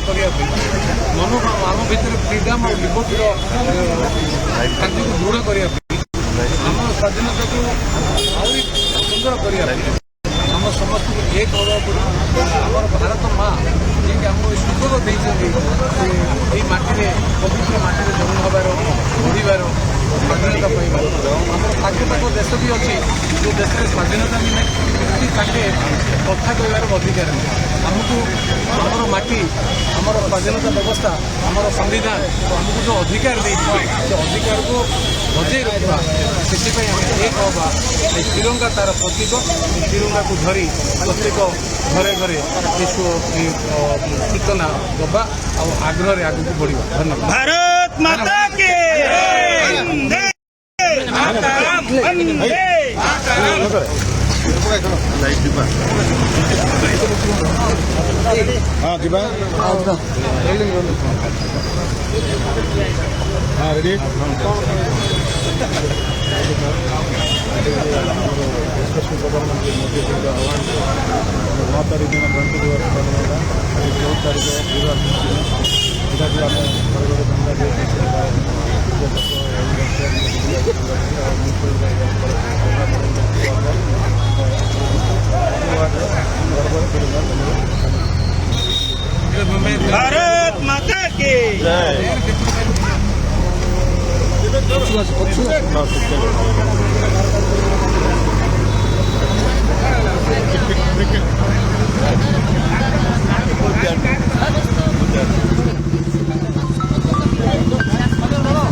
करने मन आम भितर फ्रीडम और लिबर्टी कार्य को दृढ़ करने आम स्वाधीनता को आहरी सुंदर करने आम समस्त एक हमार भारत माँ जी आमको सुजोग देती माटी पवित्र माटी जन्म हबार बढ़िबार स्वाधीनता पाइबार आम पाक देश भी अच्छी जो देश में स्वाधीनता मिले ताके कथा कहबार अधिकार आमको आमर माटी आमर स्वाधीनता व्यवस्था आमर संविधान आमको जो अधिकार देती से अधिकार को बजे रखा से एक हवा तिरंगा तार प्रतीक तिरंगा को धरी प्रत्येक घरे घरे सूचना दबा और आग्रह आगे बढ़ा। धन्यवाद। भारत माता के हाँ जी हाँ रेडी प्रधानमंत्री मोदी जी का आह्वान 9 तारीख दिन गणतंत्र दिवस पालन 14 तारीख भारत माता की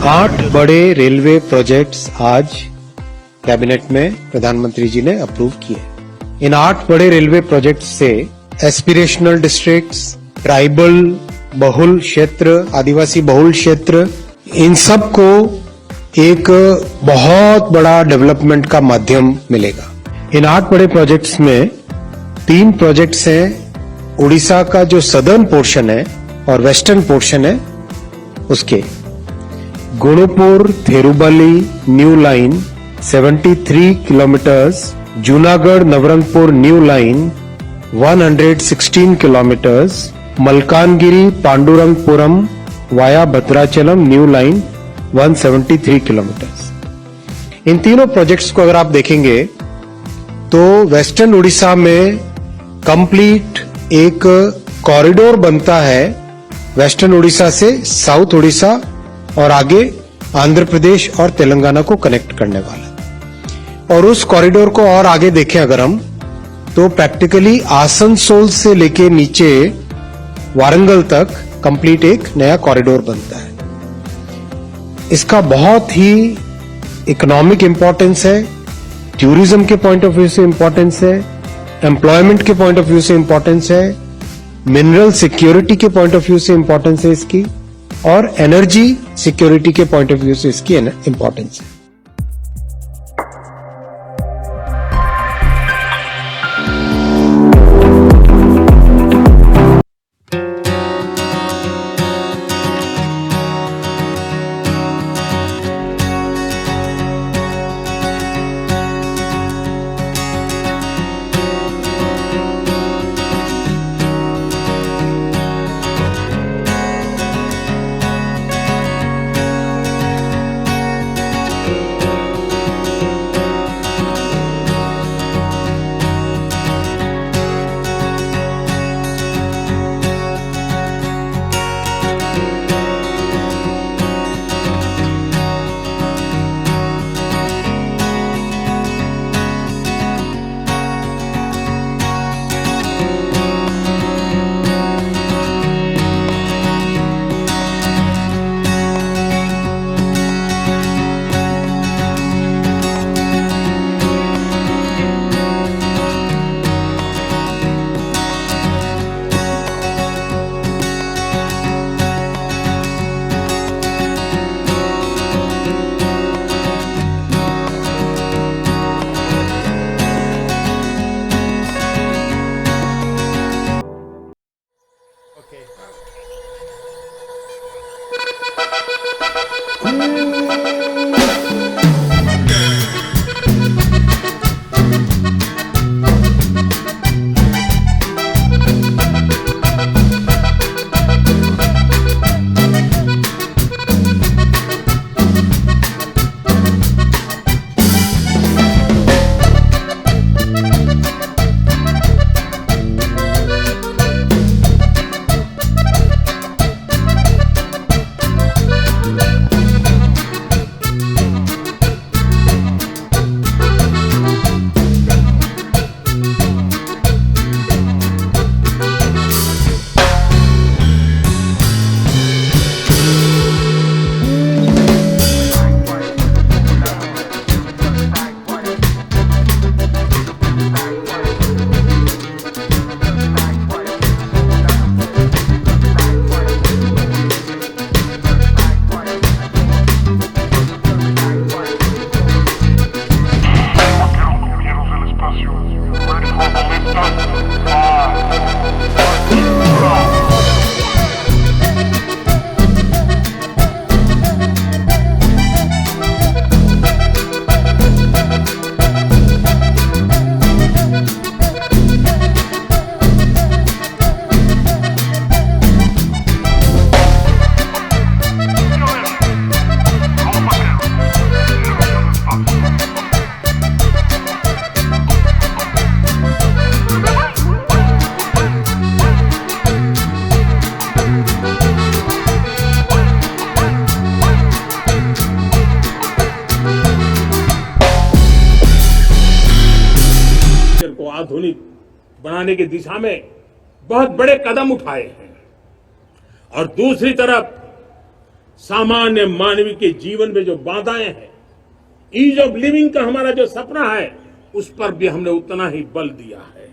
आठ बड़े रेलवे प्रोजेक्ट्स आज कैबिनेट में प्रधानमंत्री जी ने अप्रूव किए। इन 8 बड़े रेलवे प्रोजेक्ट्स से एस्पिरेशनल डिस्ट्रिक्ट्स, ट्राइबल बहुल क्षेत्र, आदिवासी बहुल क्षेत्र, इन सब को एक बहुत बड़ा डेवलपमेंट का माध्यम मिलेगा। इन 8 बड़े प्रोजेक्ट्स में 3 प्रोजेक्ट्स हैं उड़ीसा का जो सदर्न पोर्शन है और वेस्टर्न पोर्शन है उसके। Gunupur Therubali new line 73 kilometres, Junagarh Nabarangpur new line 116 kilometres, Malkangiri Pandurangapuram via Bhadrachalam new line 173 kilometres. इन तीनों प्रोजेक्ट्स को अगर आप देखेंगे तो वेस्टर्न उड़ीसा में कंप्लीट एक कॉरिडोर बनता है वेस्टर्न उड़ीसा से साउथ उड़ीसा और आगे आंध्र प्रदेश और तेलंगाना को कनेक्ट करने वाला। और उस कॉरिडोर को और आगे देखें अगर हम तो प्रैक्टिकली आसनसोल से लेके नीचे वारंगल तक कंप्लीट एक नया कॉरिडोर बनता है। इसका बहुत ही इकोनॉमिक इंपॉर्टेंस है, टूरिज्म के पॉइंट ऑफ व्यू से इंपॉर्टेंस है, एम्प्लॉयमेंट के पॉइंट ऑफ व्यू से इंपॉर्टेंस है, मिनरल सिक्योरिटी के पॉइंट ऑफ व्यू से इंपॉर्टेंस है इसकी, और एनर्जी सिक्योरिटी के पॉइंट ऑफ व्यू से इसकी इंपॉर्टेंस है। आधुनिक बनाने की दिशा में बहुत बड़े कदम उठाए हैं और दूसरी तरफ सामान्य मानवीय के जीवन में जो बाधाएं हैं, ईज ऑफ लिविंग का हमारा जो सपना है, उस पर भी हमने उतना ही बल दिया है।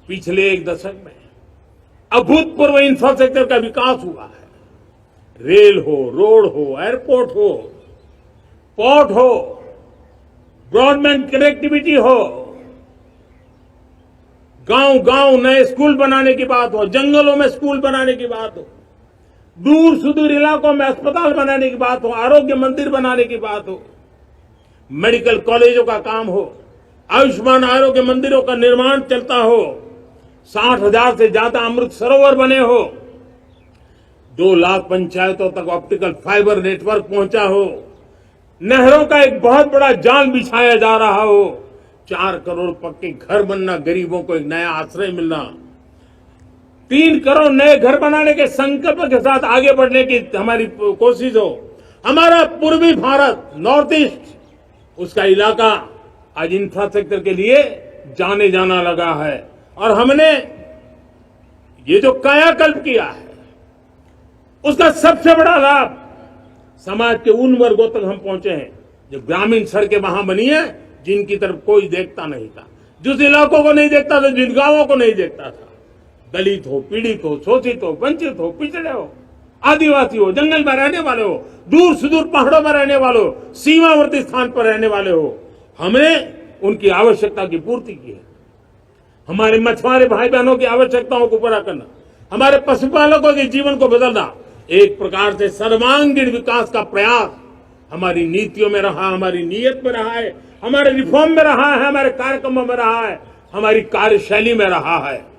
पिछले एक दशक में अभूतपूर्व इंफ्रास्ट्रक्चर का विकास हुआ है। रेल हो, रोड हो, एयरपोर्ट हो, पोर्ट हो, ब्रॉडबैंड कनेक्टिविटी हो, गांव गांव नए स्कूल बनाने की बात हो, जंगलों में स्कूल बनाने की बात हो, दूर सुदूर इलाकों में अस्पताल बनाने की बात हो, आरोग्य मंदिर बनाने की बात हो, मेडिकल कॉलेजों का काम हो, आयुष्मान आरोग्य मंदिरों का निर्माण चलता हो, 60,000 से ज्यादा अमृत सरोवर बने हो, 2 लाख पंचायतों तक ऑप्टिकल फाइबर नेटवर्क पहुंचा हो, नहरों का एक बहुत बड़ा जाल बिछाया जा रहा हो, 4 करोड़ पक्के घर बनना, गरीबों को एक नया आश्रय मिलना, 3 करोड़ नए घर बनाने के संकल्प के साथ आगे बढ़ने की हमारी कोशिश हो। हमारा पूर्वी भारत, नॉर्थ ईस्ट, उसका इलाका आज इंफ्रास्ट्रक्चर के लिए जाने जाना लगा है और हमने ये जो कायाकल्प किया है, उसका सबसे बड़ा लाभ समाज के उन वर्गों तक हम पहुंचे हैं जो ग्रामीण सड़कें वहां बनी है जिनकी तरफ कोई देखता नहीं था, जिस इलाकों को नहीं देखता था, जिन गांवों को नहीं देखता था। दलित हो, पीड़ित हो, शोषित हो, वंचित हो, पिछड़े हो, आदिवासी हो, जंगल में रहने वाले हो, दूर सुदूर पहाड़ों में रहने वाले हो, सीमावर्ती स्थान पर रहने वाले हो, हमने उनकी आवश्यकता की पूर्ति की है। हमारे मछुआरे भाई बहनों की आवश्यकताओं को पूरा करना, हमारे पशुपालकों के जीवन को बदलना, एक प्रकार से सर्वांगीण विकास का प्रयास हमारी नीतियों में रहा, हमारी नीयत में रहा है, हमारे रिफॉर्म में रहा है, हमारे कार्यक्रमों में रहा है, हमारी कार्यशैली में रहा है।